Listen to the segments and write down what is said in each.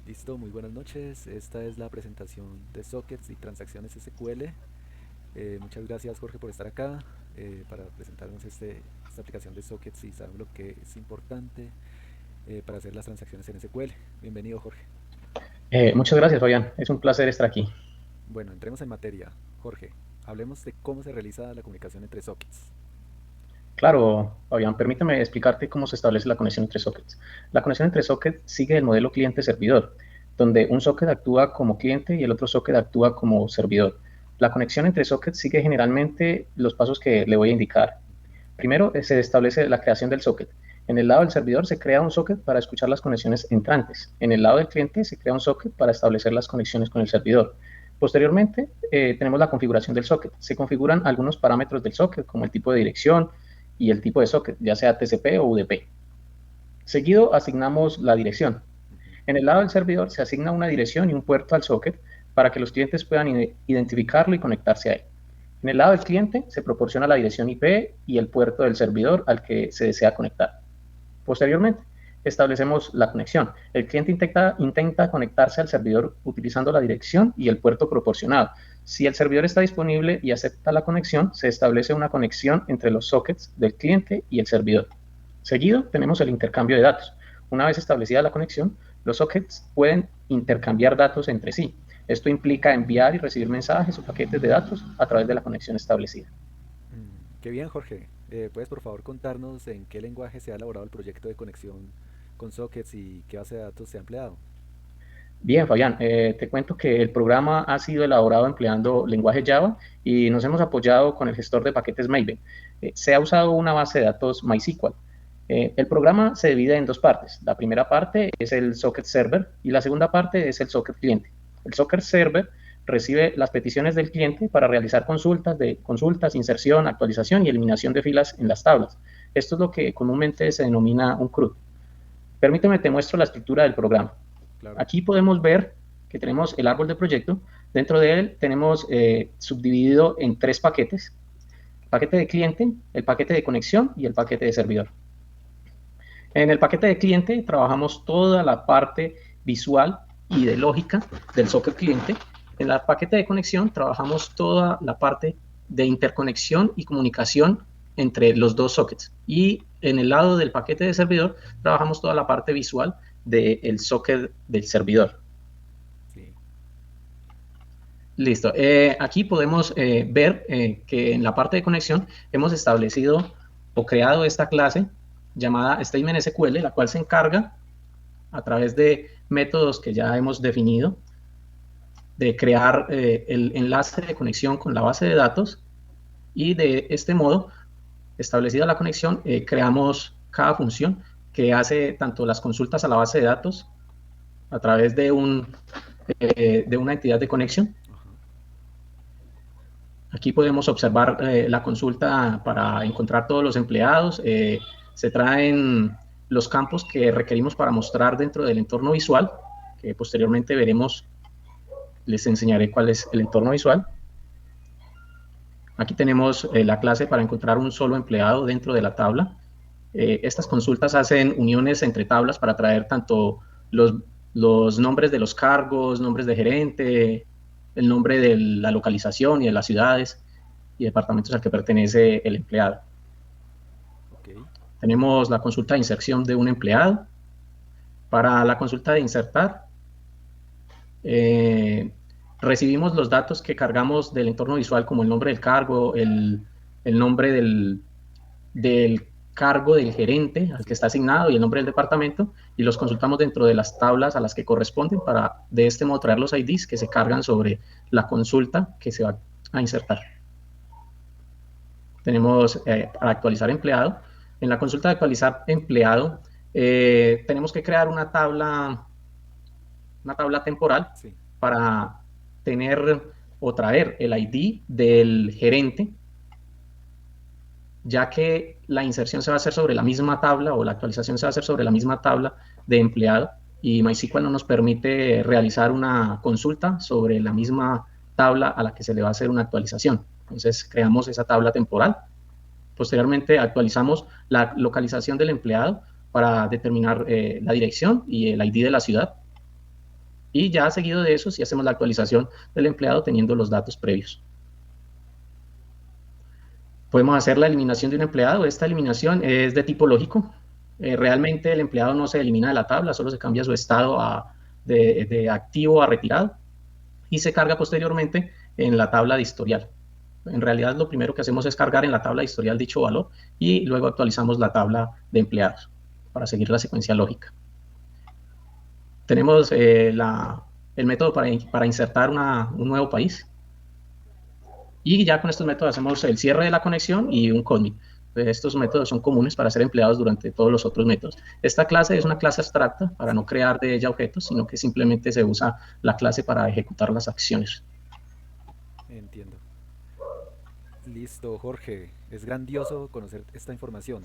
Listo, muy buenas noches. Esta es la presentación de sockets y transacciones SQL. Muchas gracias Jorge por estar acá para presentarnos esta aplicación de sockets y saber lo que es importante para hacer las transacciones en SQL. Bienvenido Jorge. Muchas gracias, Fabián. Es un placer estar aquí. Bueno, entremos en materia. Jorge, hablemos de cómo se realiza la comunicación entre sockets. Claro, Fabián, permítame explicarte cómo se establece la conexión entre sockets. La conexión entre sockets sigue el modelo cliente-servidor, donde un socket actúa como cliente y el otro socket actúa como servidor. La conexión entre sockets sigue generalmente los pasos que le voy a indicar. Primero, se establece la creación del socket. En el lado del servidor se crea un socket para escuchar las conexiones entrantes. En el lado del cliente se crea un socket para establecer las conexiones con el servidor. Posteriormente, tenemos la configuración del socket. Se configuran algunos parámetros del socket, como el tipo de dirección y el tipo de socket, ya sea TCP o UDP. Seguido, asignamos la dirección. Ujú. En el lado del servidor se asigna una dirección y un puerto al socket para que los clientes puedan identificarlo y conectarse a él. En el lado del cliente se proporciona la dirección IP y el puerto del servidor al que se desea conectar. Posteriormente, establecemos la conexión. El cliente intenta conectarse al servidor utilizando la dirección y el puerto proporcionado. Si el servidor está disponible y acepta la conexión, se establece una conexión entre los sockets del cliente y el servidor. Seguido, tenemos el intercambio de datos. Una vez establecida la conexión, los sockets pueden intercambiar datos entre sí. Esto implica enviar y recibir mensajes o paquetes de datos a través de la conexión establecida. Qué bien Jorge. ¿Puedes por favor contarnos en qué lenguaje se ha elaborado el proyecto de conexión con sockets y qué base de datos se ha empleado? Bien, Fabián, te cuento que el programa ha sido elaborado empleando lenguaje Java y nos hemos apoyado con el gestor de paquetes Maven. Se ha usado una base de datos MySQL. El programa se divide en dos partes. La primera parte es el socket server y la segunda parte es el socket cliente. El socket server recibe las peticiones del cliente para realizar consultas, inserción, actualización y eliminación de filas en las tablas. Esto es lo que comúnmente se denomina un CRUD. Permíteme, te muestro la estructura del programa. Claro. Aquí podemos ver que tenemos el árbol de proyecto. Dentro de él tenemos subdividido en tres paquetes. El paquete de cliente, el paquete de conexión y el paquete de servidor. En el paquete de cliente trabajamos toda la parte visual y de lógica del socket cliente. En el paquete de conexión trabajamos toda la parte de interconexión y comunicación entre los dos sockets. Y en el lado del paquete de servidor trabajamos toda la parte visual del socket del servidor. Sí. Listo. Aquí podemos ver que en la parte de conexión hemos establecido o creado esta clase llamada Statement SQL, la cual se encarga a través de métodos que ya hemos definido de crear el enlace de conexión con la base de datos y de este modo, establecida la conexión, creamos cada función que hace tanto las consultas a la base de datos a través de una entidad de conexión. Ajá. Aquí podemos observar la consulta para encontrar todos los empleados. Se traen los campos que requerimos para mostrar dentro del entorno visual, que posteriormente veremos, les enseñaré cuál es el entorno visual. Aquí tenemos la clase para encontrar un solo empleado dentro de la tabla. Estas consultas hacen uniones entre tablas para traer tanto los, los nombres de los cargos, nombres de gerente, el nombre de la localización y de las ciudades y departamentos al que pertenece el empleado. Ok. Tenemos la consulta de inserción de un empleado. Para la consulta de insertar, eh, recibimos los datos que cargamos del entorno visual, como el nombre del cargo, el nombre del cargo del gerente al que Sí. está asignado y el nombre del departamento, y los consultamos dentro de las tablas a las que corresponden para de este modo traer los IDs que se cargan sobre la consulta que se va a insertar. Tenemos para actualizar empleado. En la consulta de actualizar empleado, tenemos que crear una tabla temporal Sí. para tener o traer el ID del gerente, ya que la inserción se va a hacer sobre la misma tabla o la actualización se va a hacer sobre la misma tabla de empleado y MySQL no nos permite realizar una consulta sobre la misma tabla a la que se le va a hacer una actualización. Entonces creamos esa tabla temporal. Posteriormente actualizamos la localización del empleado para determinar la dirección y el ID de la ciudad. Y ya seguido de eso, sí hacemos la actualización del empleado teniendo los datos previos. Podemos hacer la eliminación de un empleado. Esta eliminación es de tipo lógico. Realmente el empleado no se elimina de la tabla, solo se cambia su estado de activo a retirado y se carga posteriormente en la tabla de historial. En realidad lo primero que hacemos es cargar en la tabla de historial dicho valor y luego actualizamos la tabla de empleados para seguir la secuencia lógica. Tenemos el método para insertar un nuevo país. Y ya con estos métodos hacemos el cierre de la conexión y un commit. Estos métodos son comunes para ser empleados durante todos los otros métodos. Esta clase es una clase abstracta para no crear de ella objetos, sino que simplemente se usa la clase para ejecutar las acciones. Entiendo. Listo, Jorge. Es grandioso conocer esta información.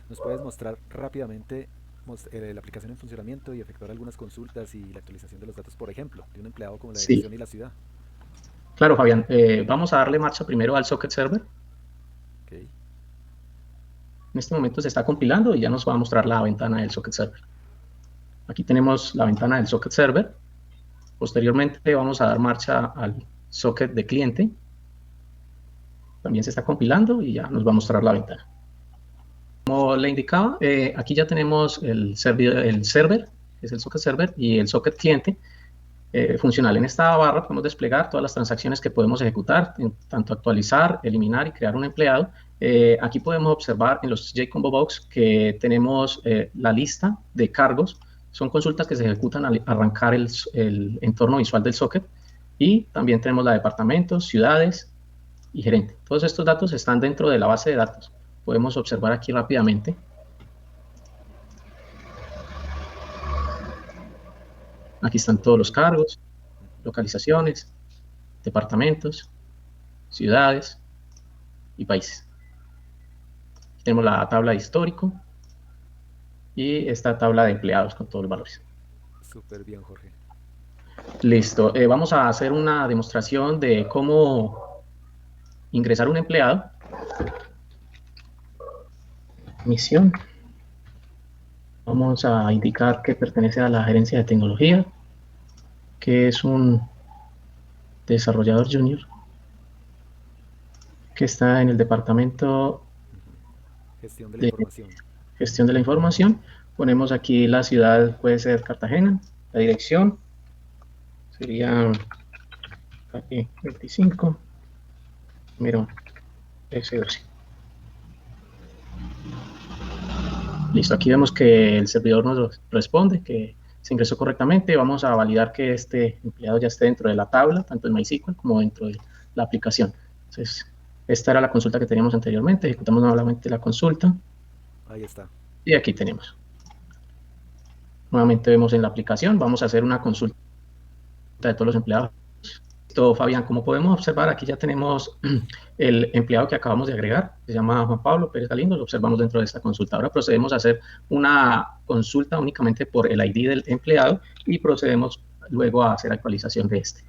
¿Nos puedes mostrar rápidamente la aplicación en funcionamiento y efectuar algunas consultas y la actualización de los datos, por ejemplo, de un empleado como la Sí, dirección y la ciudad? claro, Fabián. Vamos a darle marcha primero al socket server. Ok, En este momento se está compilando y ya nos va a mostrar la ventana del socket server. Aquí tenemos la ventana del socket server. Posteriormente vamos a dar marcha al socket de cliente. También se está compilando y ya nos va a mostrar la ventana. Como le indicaba, aquí ya tenemos el server, que es el socket server, y el socket cliente funcional. En esta barra podemos desplegar todas las transacciones que podemos ejecutar, tanto actualizar, eliminar y crear un empleado. Aquí podemos observar en los JCombo Box que tenemos la lista de cargos. Son consultas que se ejecutan al arrancar el entorno visual del socket. Y también tenemos la de departamentos, ciudades y gerente. Todos estos datos están dentro de la base de datos. Podemos observar aquí rápidamente. Aquí están todos los cargos, localizaciones, departamentos, ciudades y países. Aquí tenemos la tabla de histórico y esta tabla de empleados con todos los valores. súper bien, Jorge. Listo. Vamos a hacer una demostración de cómo ingresar un empleado. Misión. Vamos a indicar que pertenece a la gerencia de tecnología, que es un desarrollador junior, que está en el departamento Gestión de la de información. gestión de la información. Ponemos aquí la ciudad, puede ser Cartagena, la dirección sería calle 25, número S12. Listo, aquí vemos que el servidor nos responde que se ingresó correctamente. Vamos a validar que este empleado ya esté dentro de la tabla, tanto en MySQL como dentro de la aplicación. Entonces, esta era la consulta que teníamos anteriormente. Ejecutamos nuevamente la consulta. Ahí está. Y aquí tenemos. Nuevamente vemos en la aplicación. Vamos a hacer una consulta de todos los empleados. Listo, Fabián, como podemos observar, aquí ya tenemos el empleado que acabamos de agregar, se llama Juan Pablo Pérez Galindo, lo observamos dentro de esta consulta. Ahora procedemos a hacer una consulta únicamente por el ID del empleado y procedemos luego a hacer actualización de este.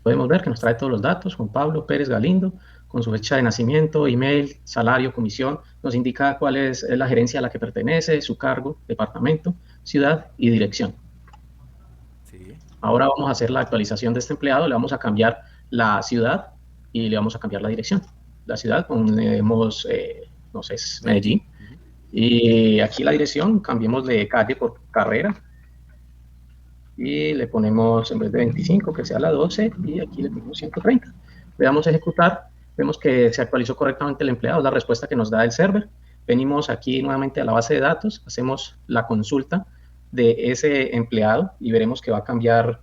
Podemos ver que nos trae todos los datos, Juan Pablo Pérez Galindo, con su fecha de nacimiento, email, salario, comisión, nos indica cuál es la gerencia a la que pertenece, su cargo, departamento, ciudad y dirección. Sí. Ahora vamos a hacer la actualización de este empleado, le vamos a cambiar la ciudad y le vamos a cambiar la dirección. La ciudad ponemos, no sé, es Medellín. Y aquí la dirección, cambiemos de calle por carrera. Y le ponemos, en vez de 25, que sea la 12, y aquí le ponemos 130. Le damos a ejecutar, vemos que se actualizó correctamente el empleado, la respuesta que nos da el server. Venimos aquí nuevamente a la base de datos, hacemos la consulta de ese empleado y veremos que va a cambiar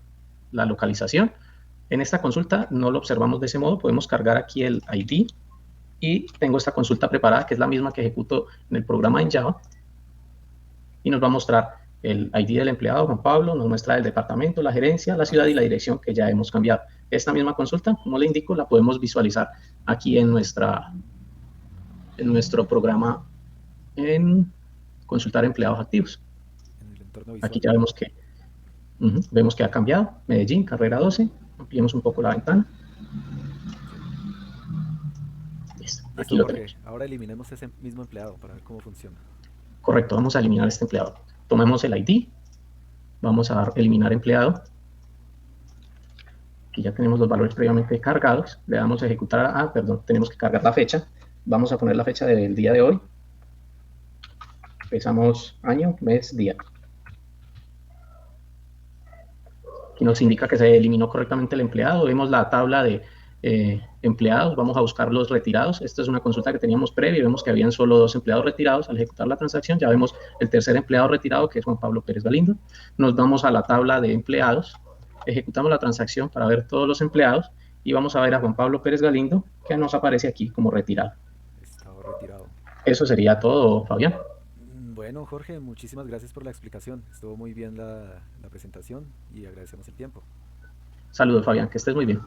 la localización. En esta consulta no lo observamos de ese modo, podemos cargar aquí el ID y tengo esta consulta preparada que es la misma que ejecuto en el programa en Java y nos va a mostrar el ID del empleado, Juan Pablo, nos muestra el departamento, la gerencia, la ciudad y la dirección que ya hemos cambiado. Esta misma consulta, como le indico, la podemos visualizar aquí en nuestro programa en consultar empleados activos. En el entorno visual. Aquí ya vemos que ha cambiado. Medellín, carrera 12. Ampliemos un poco la ventana. Listo, aquí Listo, lo Jorge. tenemos. Ahora eliminemos ese mismo empleado para ver cómo funciona. Correcto, vamos a eliminar este empleado. Tomemos el ID, vamos a eliminar empleado. Aquí ya tenemos los valores previamente cargados. Le damos a ejecutar, perdón, tenemos que cargar la fecha. Vamos a poner la fecha del día de hoy. Empezamos año, mes, día. Aquí nos indica que se eliminó correctamente el empleado. Vemos la tabla de empleados. Vamos a buscar los retirados. Esta es una consulta que teníamos previa y vemos que habían solo 2 empleados retirados. Al ejecutar la transacción ya vemos el tercer empleado retirado, que es Juan Pablo Pérez Galindo. Nos vamos a la tabla de empleados. Ejecutamos la transacción para ver todos los empleados y vamos a ver a Juan Pablo Pérez Galindo, que nos aparece aquí como retirado. Estado retirado. Eso sería todo, Fabián. Bueno, Jorge, muchísimas gracias por la explicación. Estuvo muy bien la presentación y agradecemos el tiempo. Saludos, Fabián, que estés muy bien.